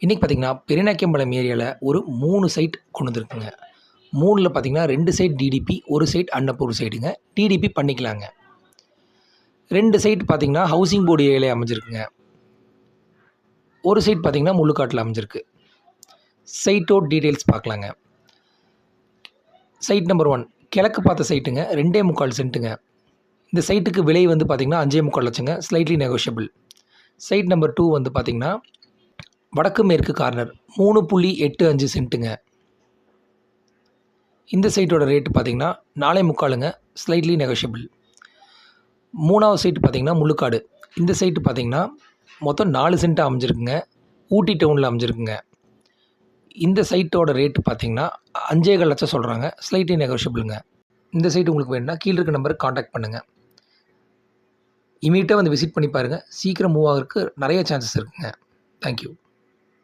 இன்றைக்கி பார்த்திங்கன்னா பெரியநாயக்கம்பாளையம் ஏரியாவில் ஒரு 3 சைட் கொண்டு வந்துருக்குங்க. 3ல் பார்த்திங்கன்னா 2 சைட் டிடிபி, ஒரு சைட் அன்னப்பூர் சைடுங்க. டிடிபி பண்ணிக்கலாங்க. 2 சைட் பார்த்திங்கன்னா ஹவுசிங் போர்டு ஏரியாவில் அமைஞ்சிருக்குங்க. ஒரு சைட் பார்த்திங்கன்னா முள்ளுக்காட்டில் அமைஞ்சிருக்கு. சைட்டோட டீட்டெயில்ஸ் பார்க்கலாங்க. சைட் நம்பர் 1 கிழக்கு பார்த்த சைட்டுங்க. 2.25 சென்ட்டுங்க. இந்த சைட்டுக்கு விலை வந்து பார்த்திங்கன்னா 5.25 லட்சங்க. Slightly negotiable. சைட் நம்பர் 2 வந்து பார்த்திங்கன்னா வடக்கு மேற்கு கார்னர் 3.85 சென்ட்டுங்க. இந்த சைட்டோட ரேட்டு பார்த்திங்கன்னா 4.25ங்க. Slightly negotiable. 3வது சைட்டு பார்த்திங்கன்னா முள்ளுக்காடு. இந்த சைட்டு பார்த்திங்கன்னா மொத்தம் 4 சென்ட்டாக அமைஞ்சிருக்குங்க. ஊட்டி டவுனில் அமைஞ்சிருக்குங்க. இந்த சைட்டோட ரேட்டு பார்த்திங்கன்னா 5.25 லட்சம் சொல்கிறாங்க. ஸ்லைட்லி நெகோஷியபிளுங்க. இந்த சைட்டு உங்களுக்கு வேணும்னா கீழே இருக்க நம்பருக்கு காண்டாக்ட் பண்ணுங்கள். இமீடியட்டாக வந்து விசிட் பண்ணி பாருங்கள். சீக்கிரம் மூவ் ஆகிறதுக்கு நிறைய சான்சஸ் இருக்குங்க. தேங்க்யூ.